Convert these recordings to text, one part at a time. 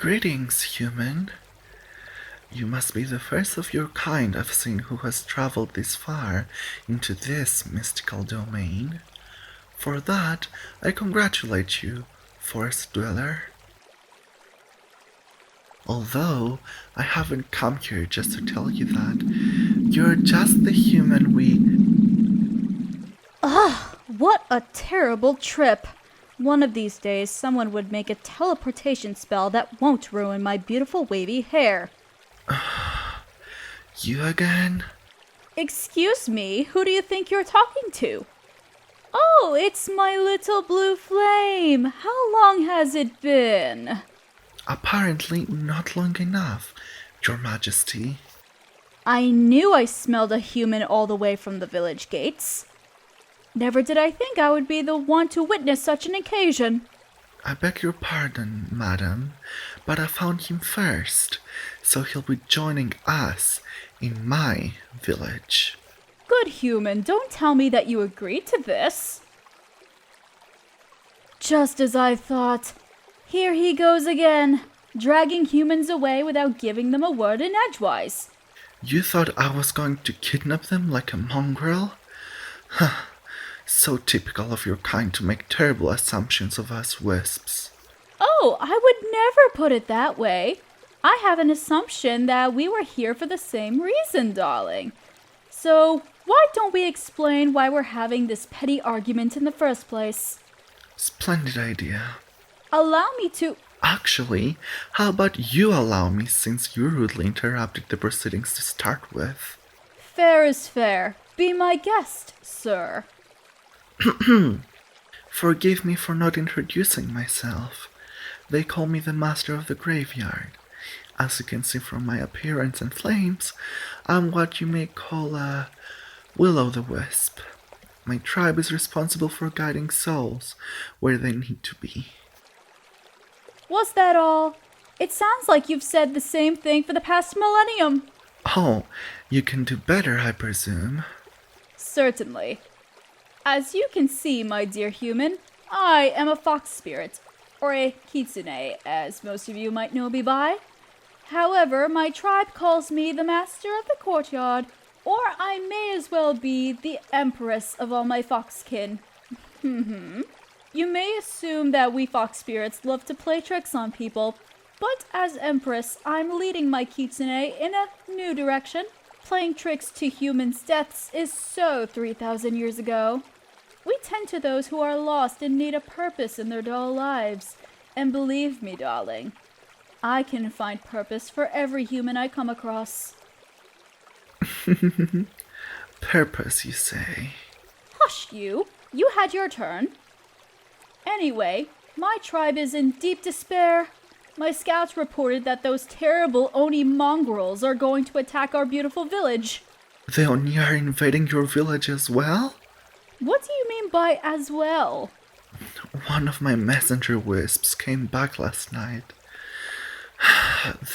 Greetings, human. You must be the first of your kind I've seen who has traveled this far into this mystical domain. For that, I congratulate you, forest dweller. Although, I haven't come here just to tell you that. You're just the human we... Ugh, what a terrible trip. One of these days, someone would make a teleportation spell that won't ruin my beautiful wavy hair. You again? Excuse me, who do you think you're talking to? Oh, it's my little blue flame. How long has it been? Apparently not long enough, Your Majesty. I knew I smelled a human all the way from the village gates. Never did I think I would be the one to witness such an occasion. I beg your pardon, madam, but I found him first, so he'll be joining us in my village. Good human, don't tell me that you agreed to this. Just as I thought. Here he goes again, dragging humans away without giving them a word in edgewise. You thought I was going to kidnap them like a mongrel? Huh. So typical of your kind to make terrible assumptions of us wisps. Oh, I would never put it that way. I have an assumption that we were here for the same reason, darling. So, why don't we explain why we're having this petty argument in the first place? Splendid idea. Allow me to... Actually, how about you allow me, since you rudely interrupted the proceedings to start with? Fair is fair. Be my guest, sir. Forgive me for not introducing myself. They call me the Master of the Graveyard. As you can see from my appearance and flames, I'm what you may call a will-o'-the-wisp. My tribe is responsible for guiding souls where they need to be. Was that all? It sounds like you've said the same thing for the past millennium. Oh, you can do better, I presume. Certainly. As you can see, my dear human, I am a fox spirit, or a kitsune, as most of you might know me by. However, my tribe calls me the master of the courtyard, or I may as well be the empress of all my foxkin. You may assume that we fox spirits love to play tricks on people, but as empress, I'm leading my kitsune in a new direction. Playing tricks to humans' deaths is so 3,000 years ago. We tend to those who are lost and need a purpose in their dull lives. And believe me, darling, I can find purpose for every human I come across. Purpose, you say? Hush, you! You had your turn. Anyway, my tribe is in deep despair. My scouts reported that those terrible Oni mongrels are going to attack our beautiful village. The Oni are invading your village as well? What do you mean by as well? One of my messenger wisps came back last night.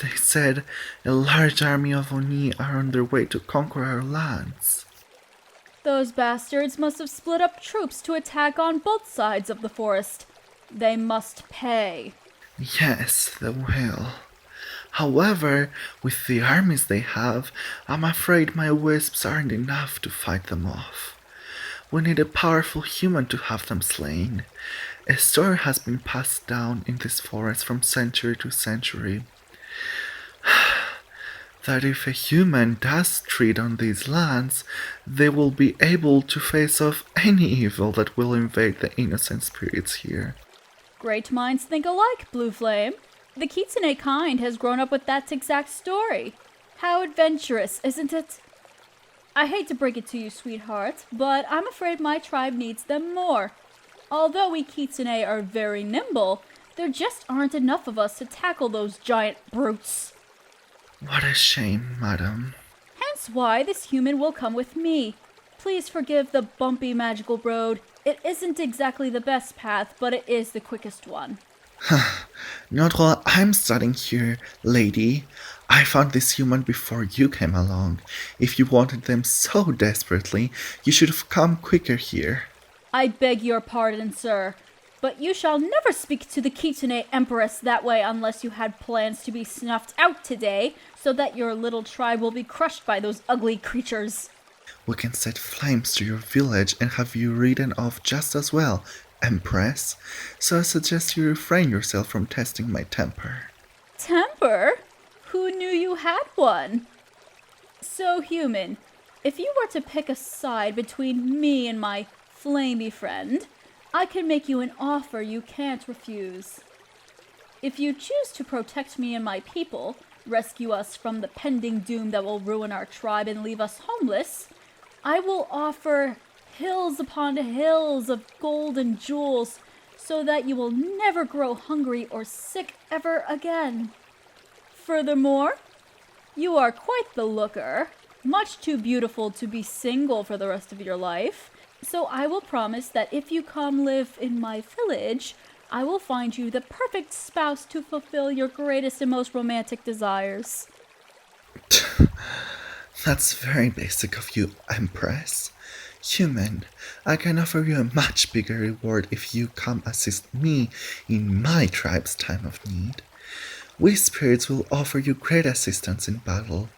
They said a large army of Oni are on their way to conquer our lands. Those bastards must have split up troops to attack on both sides of the forest. They must pay. Yes, they will. However, with the armies they have, I'm afraid my wisps aren't enough to fight them off. We need a powerful human to have them slain. A story has been passed down in this forest from century to century. That if a human does tread on these lands, they will be able to face off any evil that will invade the innocent spirits here. Great minds think alike, Blue Flame. The kitsune kind has grown up with that exact story. How adventurous, isn't it? I hate to break it to you, sweetheart, but I'm afraid my tribe needs them more. Although we kitsune are very nimble, there just aren't enough of us to tackle those giant brutes. What a shame, madam. Hence why this human will come with me. Please forgive the bumpy magical road. It isn't exactly the best path, but it is the quickest one. Not while I'm studying here, lady. I found this human before you came along. If you wanted them so desperately, you should have come quicker here. I beg your pardon, sir. But you shall never speak to the Kitsune Empress that way unless you had plans to be snuffed out today, so that your little tribe will be crushed by those ugly creatures. We can set flames to your village and have you ridden off just as well, Empress. So I suggest you refrain yourself from testing my temper. Temper? Who knew you had one? So, human, if you were to pick a side between me and my flamey friend, I can make you an offer you can't refuse. If you choose to protect me and my people, rescue us from the pending doom that will ruin our tribe and leave us homeless, I will offer hills upon hills of gold and jewels so that you will never grow hungry or sick ever again. Furthermore, you are quite the looker, much too beautiful to be single for the rest of your life. So I will promise that if you come live in my village, I will find you the perfect spouse to fulfill your greatest and most romantic desires. That's very basic of you, Empress. Human, I can offer you a much bigger reward if you come assist me in my tribe's time of need. We spirits will offer you great assistance in battle,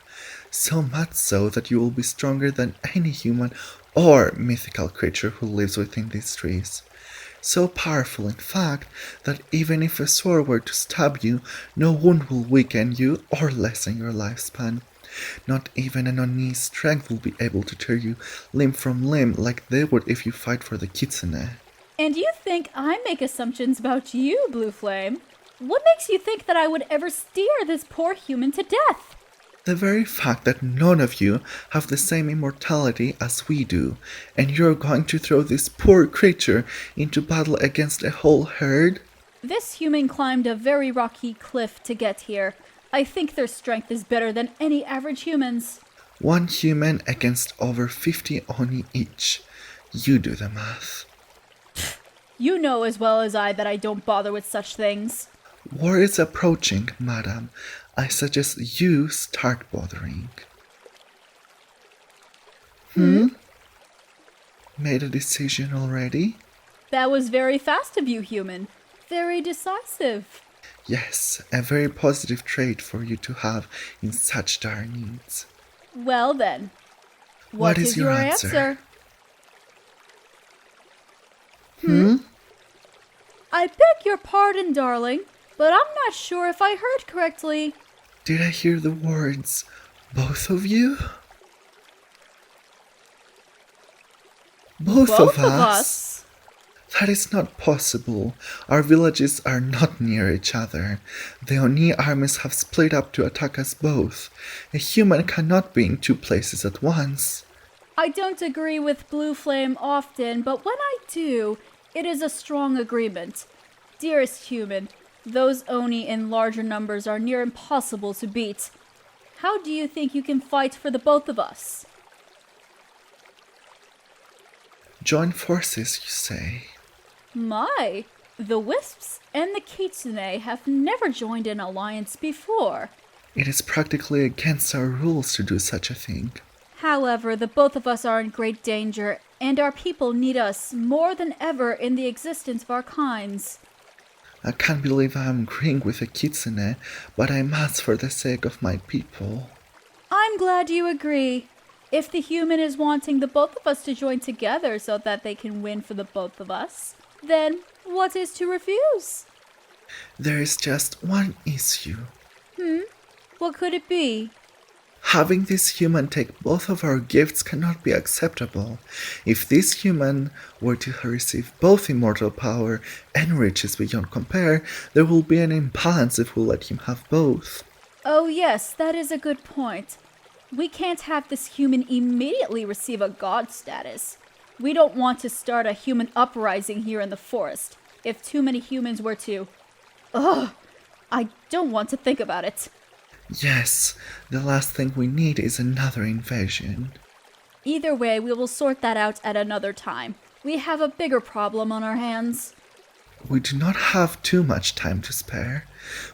so much so that you will be stronger than any human or mythical creature who lives within these trees. So powerful, in fact, that even if a sword were to stab you, no wound will weaken you or lessen your lifespan. Not even an Oni's strength will be able to tear you limb from limb like they would if you fight for the Kitsune. And you think I make assumptions about you, Blue Flame? What makes you think that I would ever steer this poor human to death? The very fact that none of you have the same immortality as we do, and you're going to throw this poor creature into battle against a whole herd? This human climbed a very rocky cliff to get here. I think their strength is better than any average human's. One human against over 50 Oni each. You do the math. You know as well as I that I don't bother with such things. War is approaching, madam. I suggest you start bothering. Made a decision already? That was very fast of you, human. Very decisive. Yes, a very positive trait for you to have in such dire needs. Well then, What is your answer? I beg your pardon, darling, but I'm not sure if I heard correctly. Did I hear the words, both of you? Both of us? That is not possible. Our villages are not near each other. The Oni armies have split up to attack us both. A human cannot be in two places at once. I don't agree with Blue Flame often, but when I do, it is a strong agreement. Dearest human, those Oni in larger numbers are near impossible to beat. How do you think you can fight for the both of us? Join forces, you say? My, the Wisps and the Kitsune have never joined an alliance before. It is practically against our rules to do such a thing. However, the both of us are in great danger, and our people need us more than ever in the existence of our kinds. I can't believe I am agreeing with a Kitsune, but I must for the sake of my people. I'm glad you agree. If the human is wanting the both of us to join together so that they can win for the both of us, then what is to refuse? There is just one issue. What could it be? Having this human take both of our gifts cannot be acceptable. If this human were to receive both immortal power and riches beyond compare, there will be an imbalance if we let him have both. Oh yes, that is a good point. We can't have this human immediately receive a god status. We don't want to start a human uprising here in the forest. If too many humans were to... I don't want to think about it. Yes, the last thing we need is another invasion. Either way, we will sort that out at another time. We have a bigger problem on our hands. We do not have too much time to spare.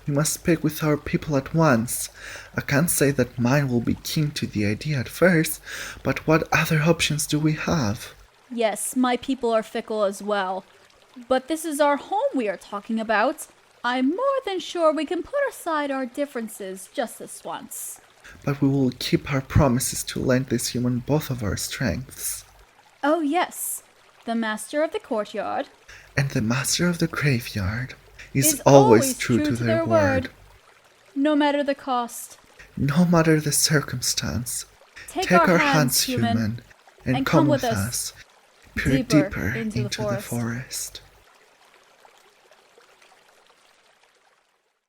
We must speak with our people at once. I can't say that mine will be keen to the idea at first, but what other options do we have? Yes, my people are fickle as well. But this is our home we are talking about. I'm more than sure we can put aside our differences just this once. But we will keep our promises to lend this human both of our strengths. Oh yes, the master of the courtyard And the master of the graveyard is always true to their word. No matter the cost. No matter the circumstance. Take our hands, human, and come with us, peer deeper deeper into the the forest. forest.